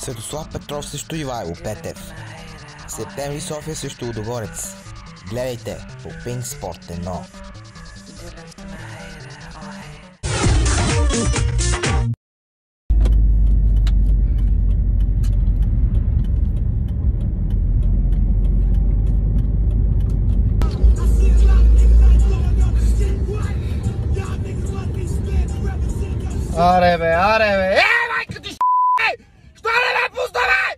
Светослав Петров срещу Ивайло Петев. Септември София срещу Лудогорец. Гледайте по Pink Sport 1. Аре бе! Майка ти Що не ме пусна, бе?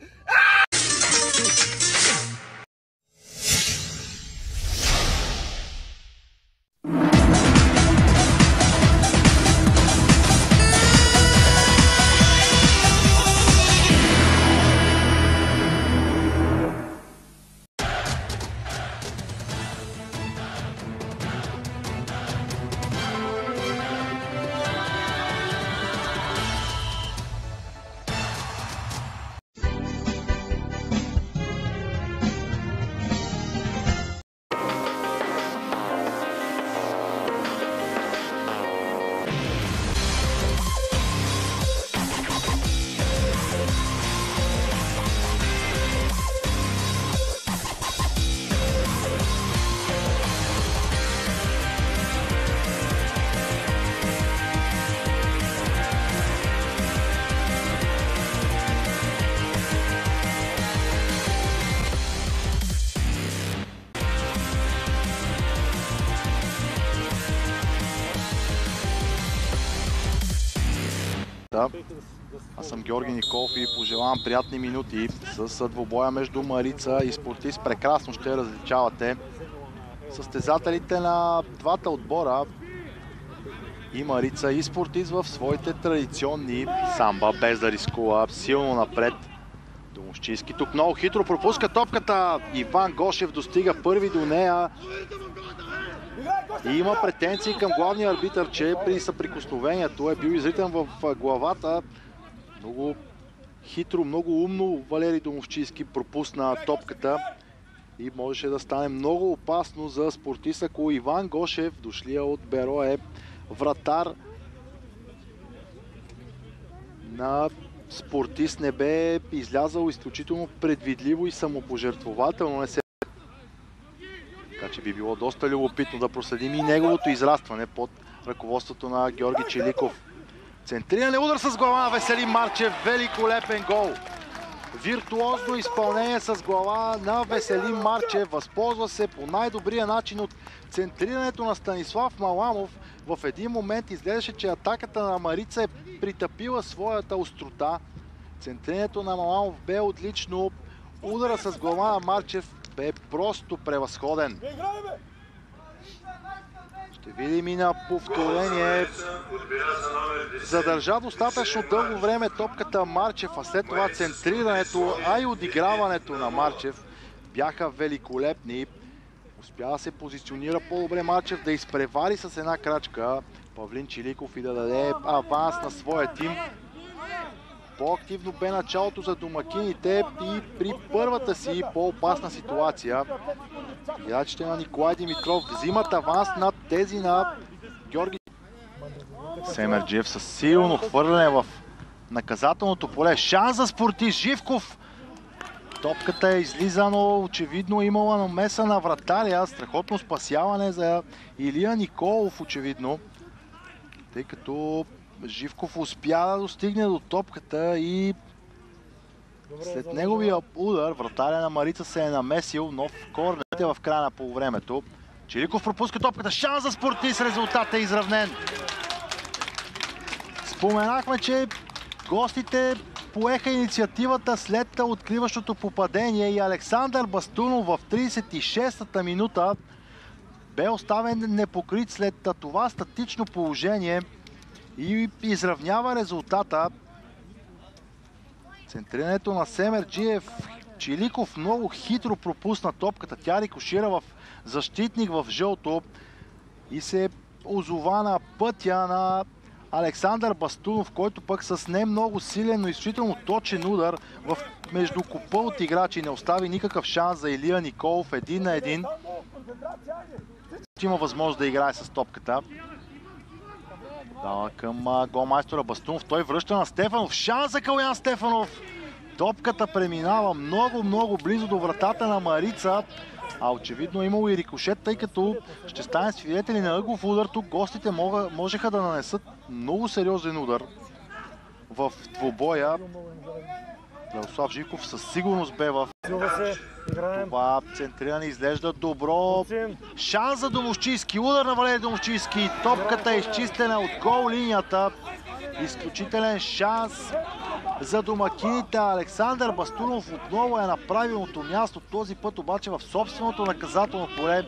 Аз съм Георги Николов и пожелавам приятни минути с двубоя между Марица и Спортист. Прекрасно ще различавате състезателите на двата отбора и Марица и Спортист в своите традиционни самба, без да рискува, силно напред. Домощийски тук много хитро пропуска топката. Иван Гошев достига първи до нея. И има претенции към главния арбитър, че при съприкосновението е бил изритен в главата. Много хитро, много умно Валери Домощийски пропусна топката и можеше да стане много опасно за Спортист, ако Иван Гошев, дошлия от Берое, вратар на Спортист, не бе излязал изключително предвидливо и самопожертвователно. Така че би било доста любопитно да проследим и неговото израстване под ръководството на Георги Челиков. Центриране, удар с глава на Веселин Марчев. Великолепен гол. Виртуозно изпълнение с глава на Веселин Марчев. Възползва се по най-добрия начин от центрирането на Станислав Маламов. В един момент изглеждаше, че атаката на Марица е притъпила своята острота. Центрирането на Маламов бе отлично. Удара с глава на Марчев бе просто превъзходен. Ще видим и на повторение. Задържа достатъчно дълго време топката Марчев, а след това центрирането, а и отиграването на Марчев бяха великолепни. Успя да се позиционира по-добре Марчев, да изпревари с една крачка Павлин Чиликов и да даде аванс на своя тим. По-активно бе началото за домакините и при първата си по-опасна ситуация играчите на Николай Димитров взимат аванс над тези на Георги. Семерджиев със силно хвърляне в наказателното поле. Шанс за Спортист. Живков. Топката е излиза, но очевидно имала намеса на вратаря. Страхотно спасяване за Илия Николов, очевидно. Тъй като Живков успя да достигне до топката и след неговия удар вратаря на Марица се е намесил, нов корнер в края на полувремето. Чиликов пропуска топката. Шанс за Спортист. Резултатът е изравнен. Споменахме, че гостите поеха инициативата след откриващото попадение и Александър Бастунов в 36-та минута бе оставен непокрит след това статично положение и изравнява резултата. Центрирането на Семерджиев. Чиликов много хитро пропусна топката. Тя рикошира в защитник в жълто и се озова на пътя на Александър Бастунов, който пък с не много силен, но изключително точен удар между купа от играчи не остави никакъв шанс за Илия Николов. 1-1. Има възможност да играе с топката. Дава към голмайстора Бастунов. Той връща на Стефанов. Шанс за Калуян Стефанов. Топката преминава много близо до вратата на Марица, а очевидно имало и рикошет, тъй като ще стане свидетели на ъглов удар. Тук гостите можеха да нанесат много сериозен удар в двубоя. Радослав Живков със сигурност бе в това центриране. Изглежда добро. Шанс за Домовчийски. Удар на Валери Домовчийски. Топката е изчистена от гол линията. Изключителен шанс за домакините. Александър Бастунов отново е на правилното място. Този път обаче в собственото наказателно поле,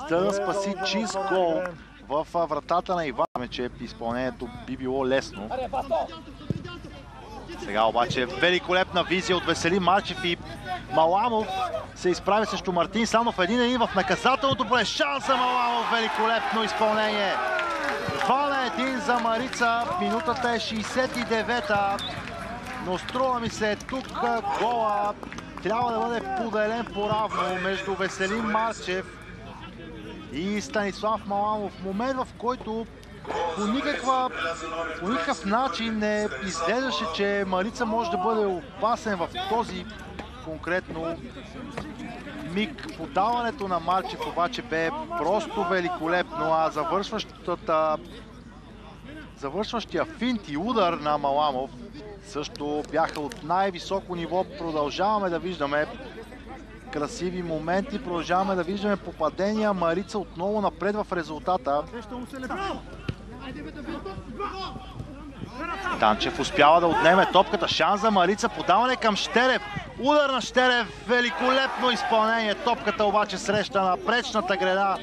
за да спаси чист гол в вратата на Иван. Че изпълнението би било лесно. Сега обаче великолепна визия от Веселин Марчев и Маламов се изправи срещу Мартин Санов. 1-1 в наказателното поле. Шанс за Маламов. Великолепно изпълнение. 2-1 за Марица. Минутата е 69-та. Но струва ми се тук гола трябва да бъде поделен поравно между Веселин Марчев и Станислав Маламов. В момент, в който по никакъв начин не изглеждаше, че Марица може да бъде опасен в този конкретно миг. Подаването на Марчев обаче бе просто великолепно, а завършващия финт и удар на Маламов също бяха от най-високо ниво. Продължаваме да виждаме красиви моменти, продължаваме да виждаме попадения. Марица отново напред в резултата. Танчев успява да отнеме топката. Шанс за Марица. Подаване към Щерев. Удар на Щерев. Великолепно изпълнение. Топката обаче среща на пречната града.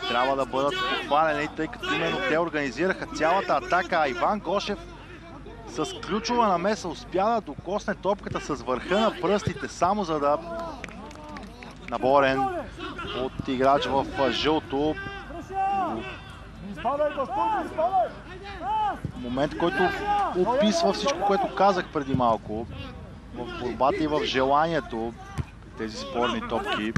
Трябва да бъдат похвалени, тъй като именно те организираха цялата атака. А Иван Гошев с ключова намеса успя да докосне топката с върха на пръстите, само за да наборен от играч в жълто. Момент, който описва всичко, което казах преди малко. В борбата и в желанието тези спорни топки.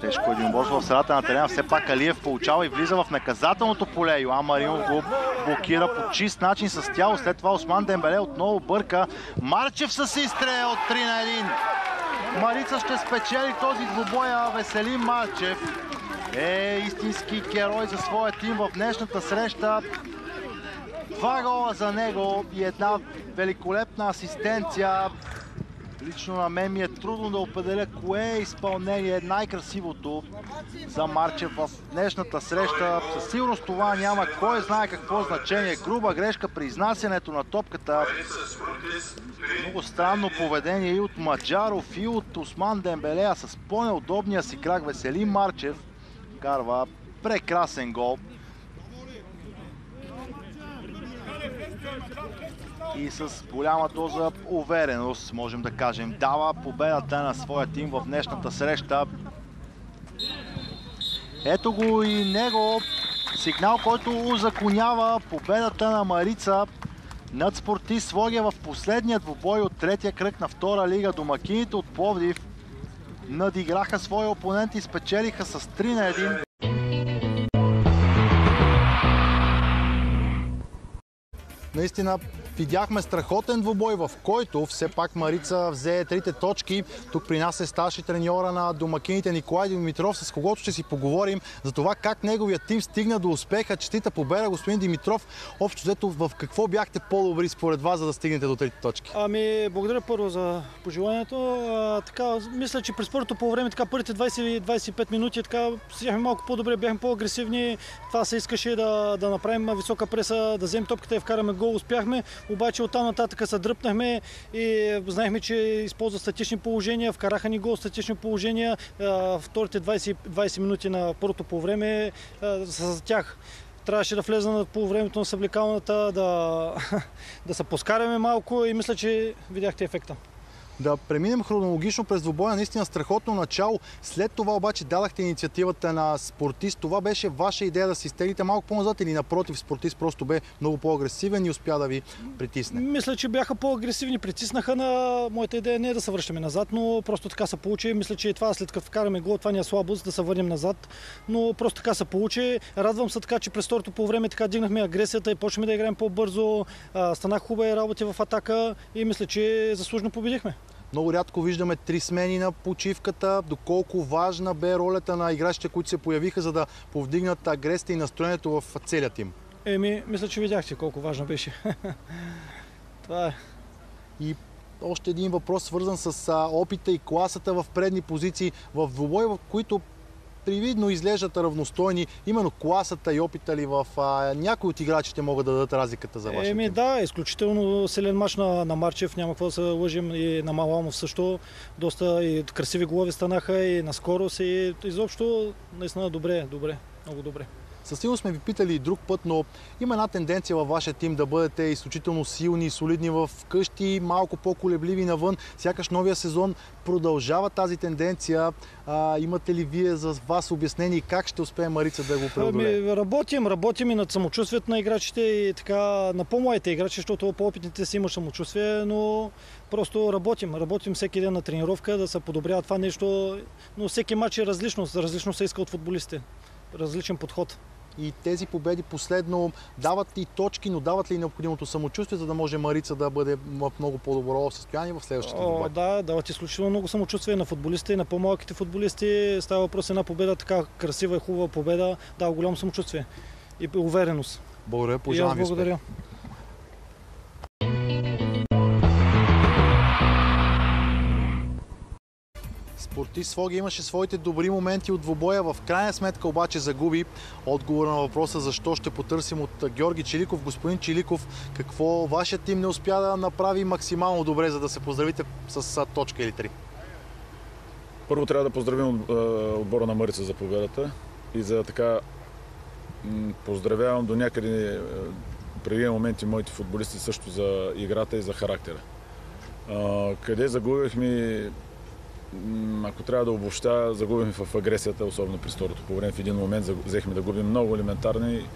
Тежко единоборство в средата на терена. Все пак Алиев получава и влиза в наказателното поле. Йоан Маринов го блокира по чист начин с тяло. След това Осман Дембеле отново бърка. Марчев с изстрел от 3-1. Марица ще спечели този двубоя. Веселин Марчев е истински герой за своя тим в днешната среща. 2 гола за него и една великолепна асистенция. Лично на мен ми е трудно да определя кое изпълнение е най-красивото за Марчев в днешната среща. Със сигурност това няма кой знае какво значение. Груба грешка при изнасянето на топката. Много странно поведение и от Маджаров, и от Осман Дембеле, а с по-неудобния си крак Веселин Марчев карва прекрасен гол. И с голяма доза увереност, можем да кажем, дава победата на своя тим в днешната среща. Ето го и него, сигнал, който узаконява победата на Марица над Спортист Своге в последния двубой от третия кръг на втора лига. Домакините от Пловдив надиграха своя опонент и спечелиха с 3-1. Наистина видяхме страхотен двубой, в който все пак Марица взе 3 точки. Тук при нас е старши треньора на домакините Николай Димитров, с когото ще си поговорим за това как неговият тим стигна до успеха. Честита победа, господин Димитров. Общо взето, в какво бяхте по-добри според вас, за да стигнете до 3 точки? Благодаря първо за пожеланието. Мисля, че през първото по време, първите 20-25 минути, седяхме малко по-добре, бяхме по-агресивни. Това се искаше да направим висока преса, да вземем топката и вкараме гол. Успяхме, обаче оттам нататък се дръпнахме и знаехме, че използва статични положения, вкараха ни гол статични положения. Вторите 20 минути на първото по време са за тях. Трябваше да влезна по времето на съблекалната, да се поскаряме малко и мисля, че видяхте ефекта. Да преминем хронологично през двубоя. Наистина страхотно начало. След това обаче дадахте инициативата на Спортист. Това беше ваша идея да си стелите малко по-назад или напротив, Спортист просто бе много по-агресивен и успя да ви притисне? Мисля, че бяха по-агресивни, притиснаха. На моята идея не е да се връщаме назад, но просто така се получи. Мисля, че и това след като вкараме гол, това ни е слабост да се върнем назад, но просто така се получи. Радвам се така, че през второто по време така дигнахме агресията и почнахме да играем по-бързо. Станах хубави работи в атака и мисля, че заслужено победихме. Много рядко виждаме 3 смени на почивката. Доколко важна бе ролята на играчите, които се появиха, за да повдигнат агресията и настроението в целия тим? Мисля, че видяхте колко важно беше. Това е. И още един въпрос, свързан с опита и класата в предни позиции в двубой, в които привидно изглеждат равностойни. Именно класата и опита ли в някои от играчите могат да дадат разликата за вашия тим? Да, изключително силен мач на Марчев, няма какво да се лъжим, и на Маламов също. Доста и красиви голови станаха и на скорост и изобщо наистина добре, много добре. Със сигурност сме ви питали и друг път, но има една тенденция във вашия тим да бъдете изключително силни и солидни в къщи, малко по-колебливи навън. Сякаш новия сезон продължава тази тенденция. Имате ли вие за вас обяснение как ще успее Марица да го преодолее? Работим и над самочувствието на играчите и така на по-младите играчи, защото по-опитните си имат самочувствие, но просто работим всеки ден на тренировка да се подобрява това нещо, но всеки мач е различно се иска от футболистите. Различен подход. И тези победи последно дават и точки, но дават ли необходимото самочувствие, за да може Марица да бъде в много по-добро състояние в следващите двубои? Да, дават изключително много самочувствие на футболистите и на по-малките футболисти. Става въпрос една победа, така красива и хубава победа, дава голямо самочувствие и увереност. Благодаря, пожелавам ви успех. Благодаря. Спортист Своге имаше своите добри моменти от двубоя, в крайна сметка обаче загуби. Отговор на въпроса защо ще потърсим от Георги Чиликов. Господин Чиликов, какво вашият тим не успя да направи максимално добре, за да се поздравите с точка или 3? Първо трябва да поздравим отбора на Марица за победата и за така поздравявам до някъде преди моменти моите футболисти също за играта и за характера. Къде загубихме, ако трябва да обобщя, загубихме в агресията, особено при второто по време. В един момент взехме да губим много елементарни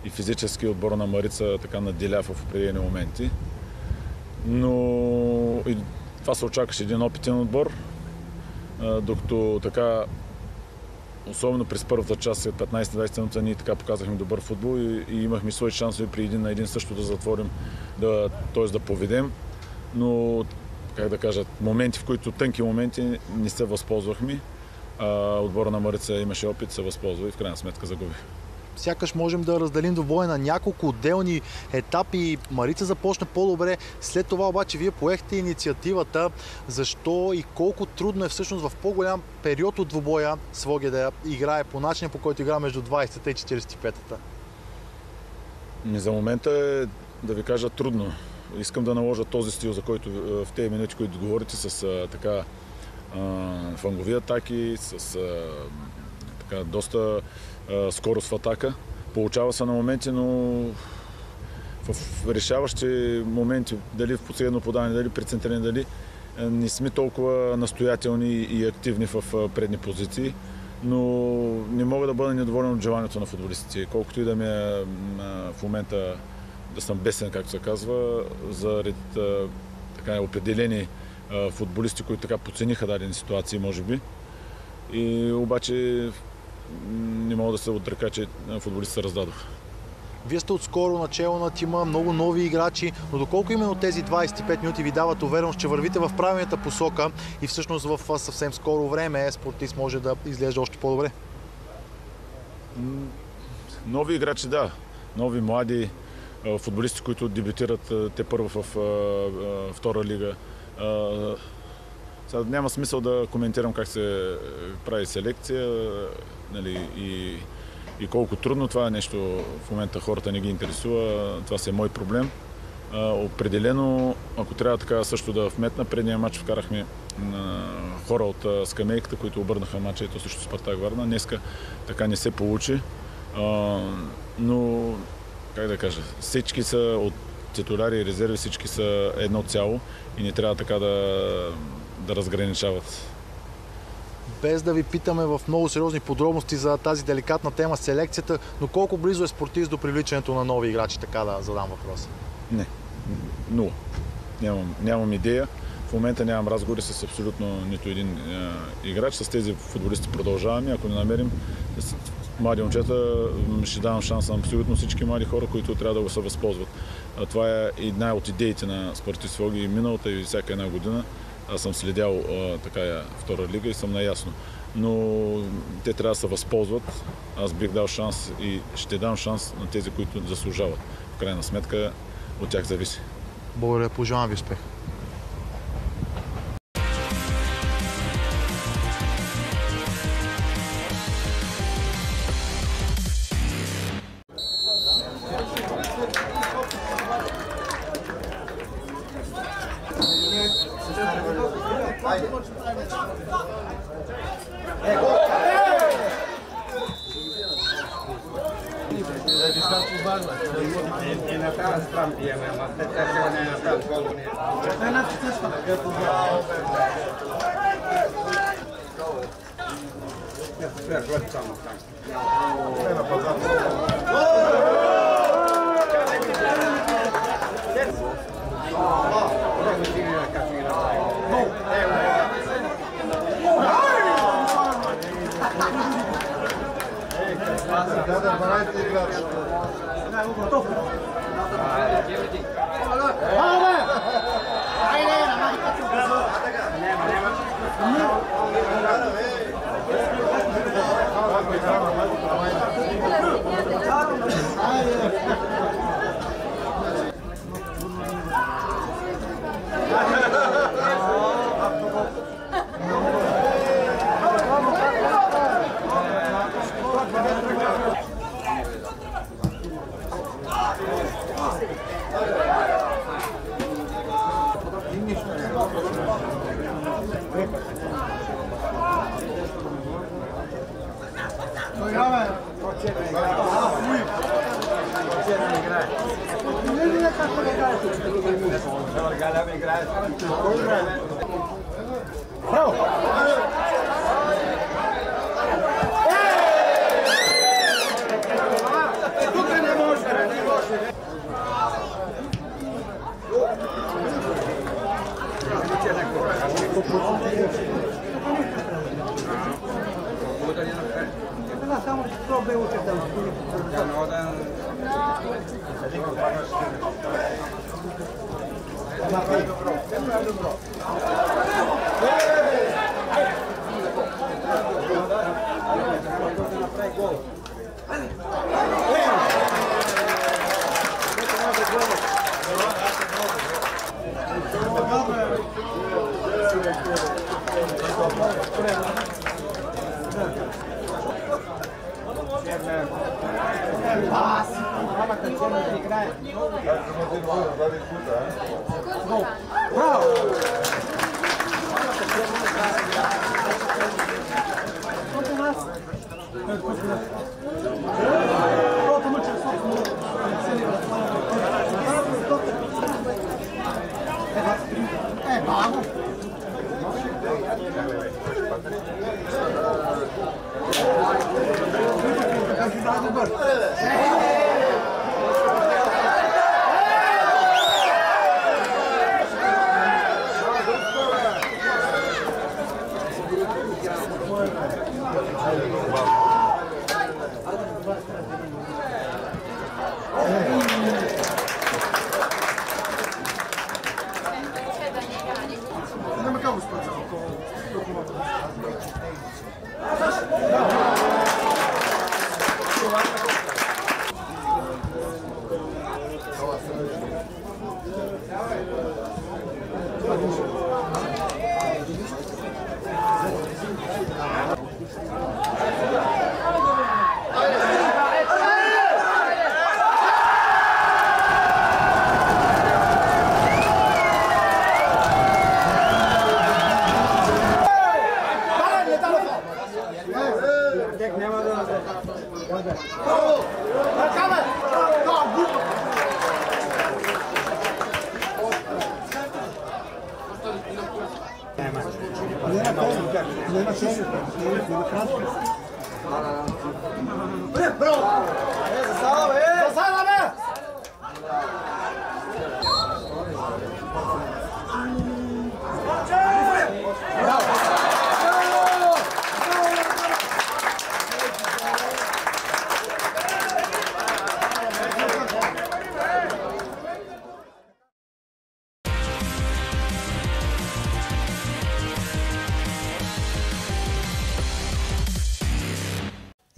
и физически отбора на Марица така надделя в определени моменти. Но и това се очакваше един опитен отбор, докато така, особено през първата част, след 15-20 минути, ние така показахме добър футбол и имахме свои шансове при един на един също да затворим, т.е. да поведем. Но, как да кажа, моменти, в които тънки моменти не се възползвахме. Отбора на Марица имаше опит, се възползва и в крайна сметка загубих. Сякаш можем да разделим двубоя на няколко отделни етапи. Марица започна по-добре, след това обаче вие поехте инициативата. Защо и колко трудно е всъщност в по-голям период от двубоя Своге да играе по начина, по който игра между 20-та и 45-та? За момента е, да ви кажа, трудно. Искам да наложа този стил, за който в тези минути, които говорите, с така флангови атаки, с така доста скорост в атака. Получава се на моменти, но в решаващи моменти, дали в последно подаване, дали при центриране, дали не сме толкова настоятелни и активни в предни позиции, но не мога да бъда недоволен от желанието на футболистите. Колкото и да ми е в момента да съм бесен, както се казва, заради така определени футболисти, които така подцениха дадени ситуации, може би. И обаче не мога да се отрека, че футболистите се раздадоха. Вие сте отскоро начало на тима, много нови играчи, но доколко именно тези 25 минути ви дават увереност, че вървите в правилната посока и всъщност в съвсем скоро време Спортист може да изглежда още по-добре? Нови играчи, да. Нови, млади футболисти, които дебютират те първо в втора лига. Сега няма смисъл да коментирам как се прави селекция, нали, и колко трудно това нещо в момента хората не ги интересува. Това си е мой проблем. Определено, ако трябва така също да вметна, предния матч вкарахме хора от скамейката, които обърнаха матча, и то също Спартак Варна. Днеска така не се получи, но как да кажа, всички са от титуляри и резерви, всички са едно цяло и не трябва така да да разграничават. Без да ви питаме в много сериозни подробности за тази деликатна тема селекцията, но колко близо е спортист до привличането на нови играчи, така да задам въпроса? Не, нула. Нямам идея. В момента нямам разговори с абсолютно нито един играч. С тези футболисти продължаваме. Ако не намерим млади момчета, ще давам шанс на абсолютно всички млади хора, които трябва да го се възползват. Това е една от идеите на Спартист Своги и миналата и всяка една година. Аз съм следял така втора лига и съм наясно. Но те трябва да се възползват. Аз бих дал шанс и ще дам шанс на тези, които заслужават. В крайна сметка от тях зависи. Благодаря, пожелавам ви успех.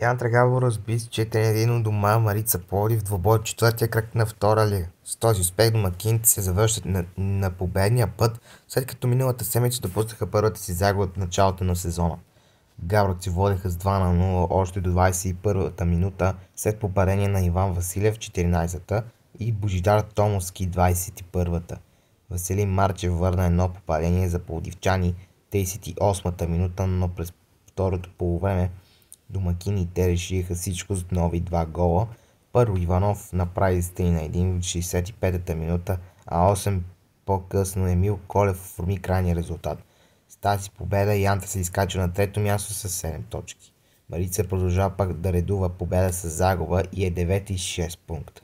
Янтра Габрово разби с 4-1 дома Марица Пловдив в двобой от четвъртия кръг на втора лига. С този успех домакините се завършат на победния път, след като миналата седмица допуснаха първата си загуба от началото на сезона. Габровци водеха с 2-0 още до 21-та минута след попадение на Иван Василев 14-та и Божидар Томовски 21-та. Василин Марчев върна едно попадение за пловдивчани 38-та минута, но през второто полувреме домакините решиха всичко с нови 2 гола. Първо Иванов направи 3-1 в 65-та минута, а 8 по-късно Емил Колев оформи крайния резултат. С тази победа Янта се изкачва на трето място с 7 точки. Марица продължава пак да редува победа с загуба и е 9 с 6 пункта.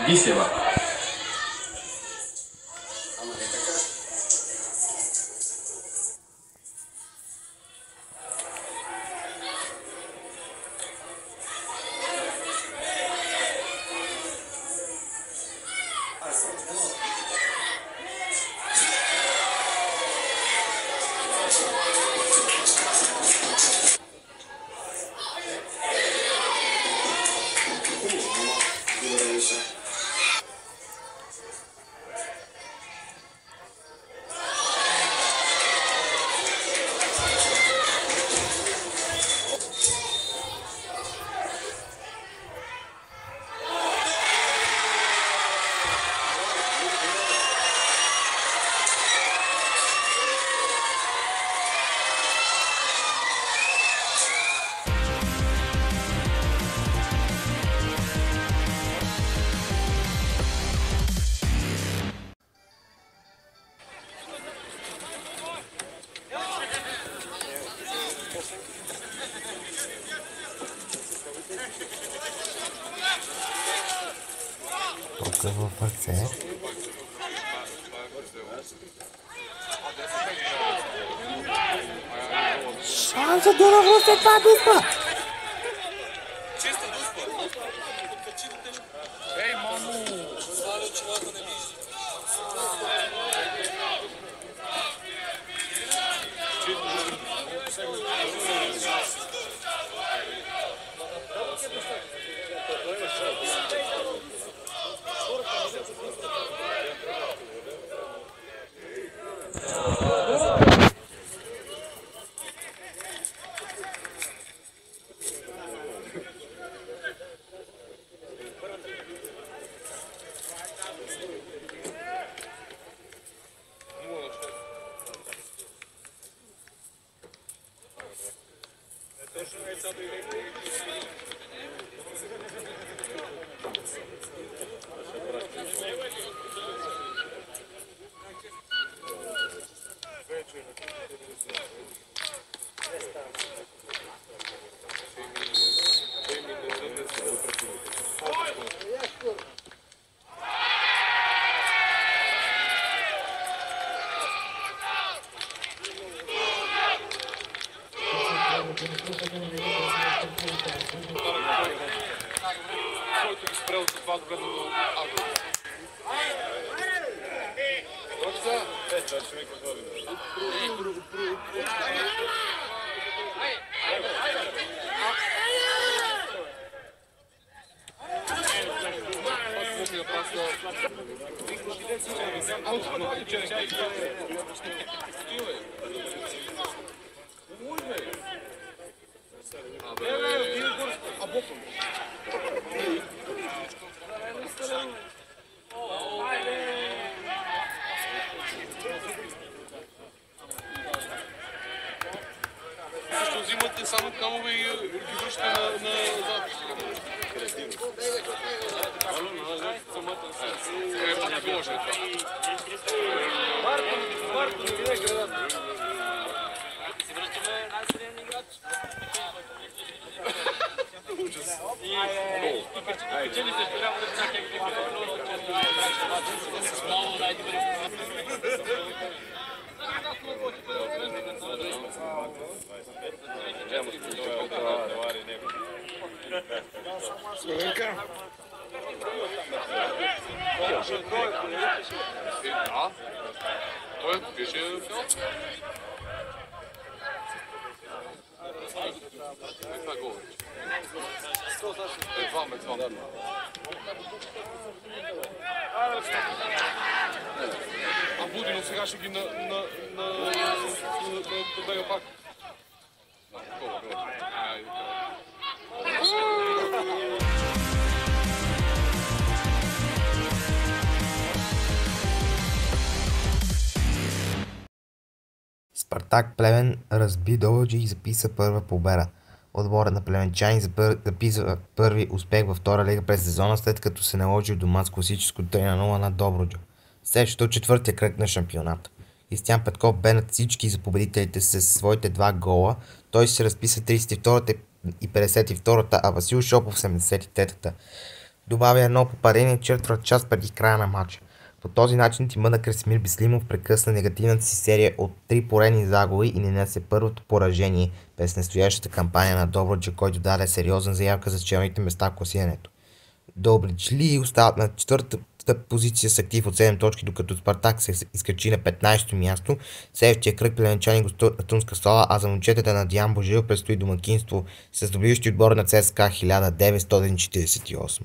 Гисева. Тук в ръце. Шанса Дунав след това дуспа! Взимате само камове и ги връщате на запис. Той беше това гол. Едва. А Будинов сега ще ги побега пак. Спартак Плевен разби Добруджа и записа първа победа. Отборът на плевенчани записва първи успех във втора лига през сезона, след като се наложи у дома с класическо 3-0 на Добруджа. Следващото четвъртия кръг на шампионата. Кристиян Петков бе над всички за победителите с своите 2 гола. Той се разписа 32-та и 52-та, а Васил Шопов 73-та. Добавя едно попадение четвърт час преди края на матча. По този начин тимът на Красимир Бислимов прекъсна негативната си серия от 3 поредни загуби и нанесе първото поражение през настоящата кампания на Добруджа, който даде сериозна заявка за челните места в класирането. Добриджли остават на четвъртата позиция с актив от 7 точки, докато Спартак се изкачи на 15-то място. Следващия кръг плевенчани гостуват на Тунска Стола, а за момчетата на Диан Божил предстои домакинство с добиващи отбор на ЦСКА 1948.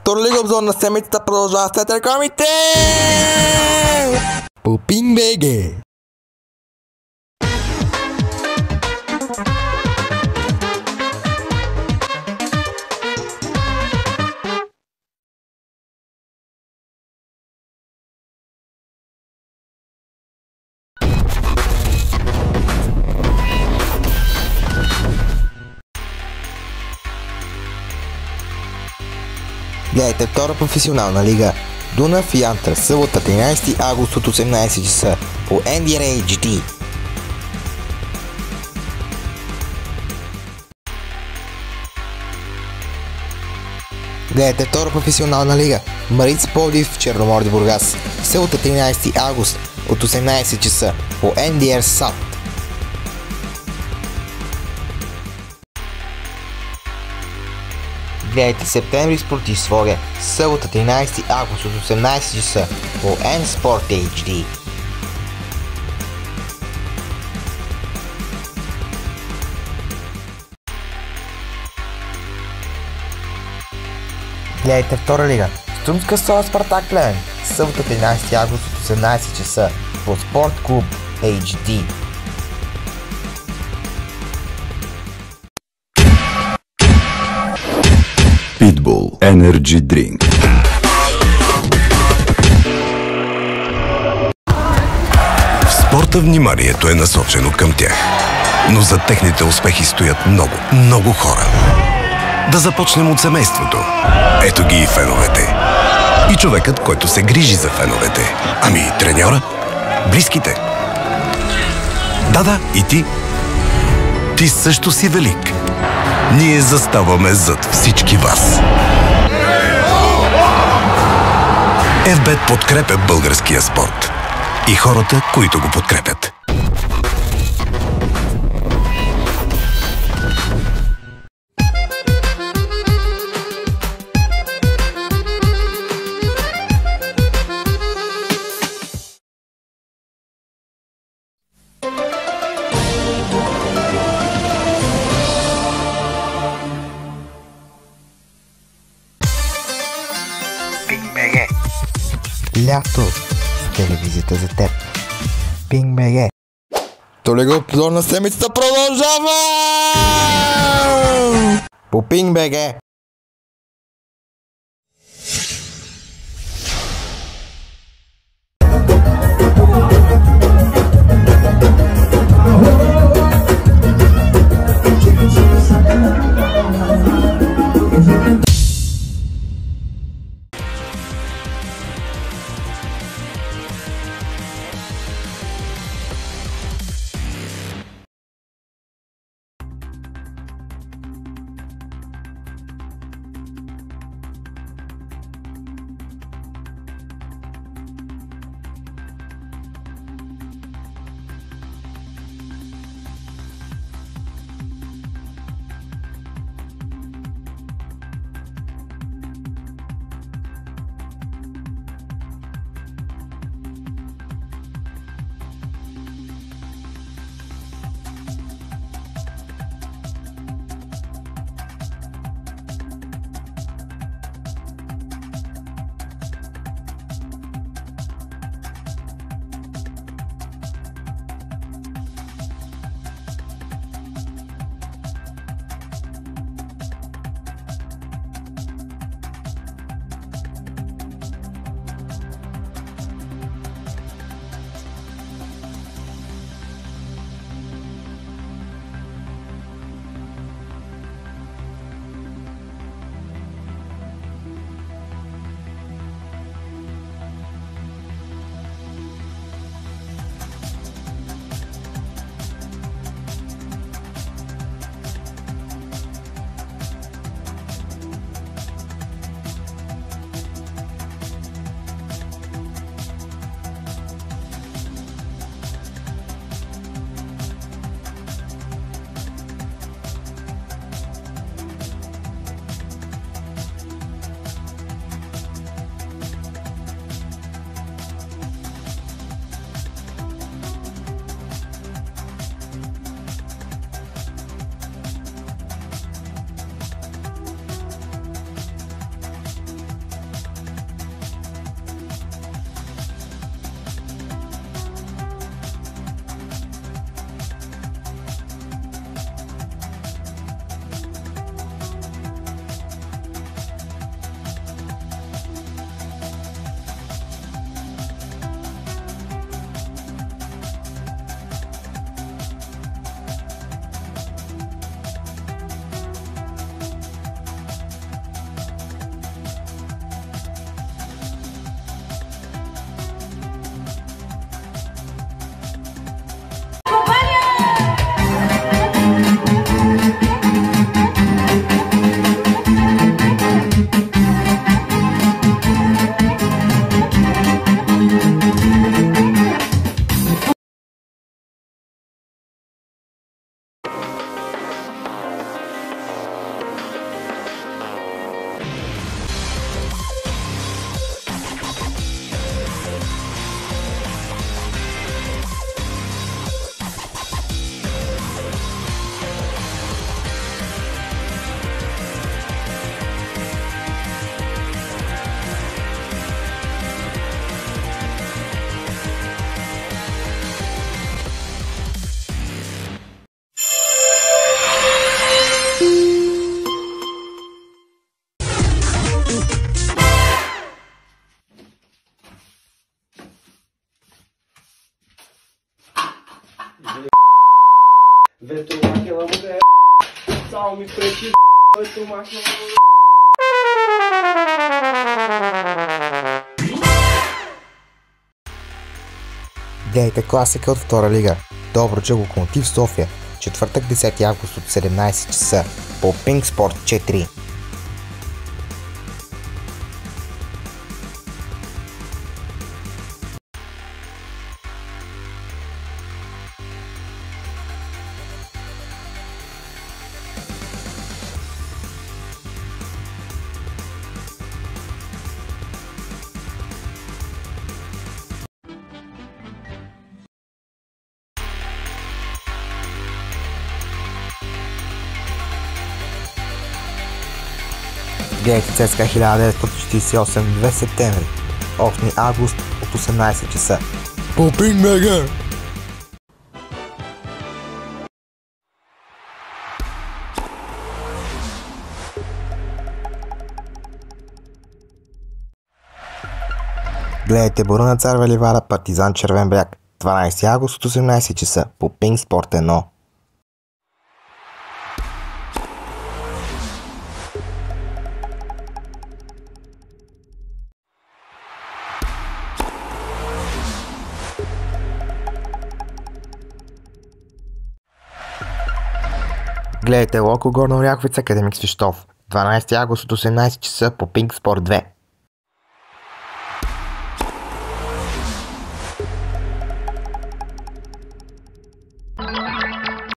Втора лига обзор на седмицата продължава след рекламите! По PingBG. Гледайте втора професионална лига. Дунав и Антра, събота 13 август от 18 часа по NDR HD. Гледайте втора професионална лига. Марица Пловдив, Черноморец Бургас, събота 13 август от 18 часа по NDR SAT. Гледайте Септември Спортив Своге, събота 13 август от 18 часа по N-Sport HD. Гледайте втора лига. Струмска Сола Спартак Плевен, събота 13 август от 18 часа по Спорт Клуб HD. Pitbull Energy Drink. В спорта вниманието е насочено към тях. Но за техните успехи стоят много, много хора. Да започнем от семейството. Ето ги и феновете. И човекът, който се грижи за феновете. Ами и треньора? Близките? Да, и ти. Ти също си велик. Ние заставаме зад всички вас. FBET подкрепя българския спорт и хората, които го подкрепят. PingBG. Лято. Телевизията за теб. PingBG. Толега обзор на седмицата продължава! По PingBG. Само ми пречи, който махна. Гледайте класика от втора лига. Добруджа Локомотив София. Четвъртък 10 август от 17 часа по Pink Sport 4. Гледайте ЦСКА 1948 2 септември, 8 август от 18 часа по Pink BG. Гледайте Бурна Царва Ливада, Партизан Червен бряг, 12 август от 18 часа по Pink Sport 1. Гледайте Локо Горна Оряховица, Академик Свищов, 12 август от 18 часа по Pink Sport 2.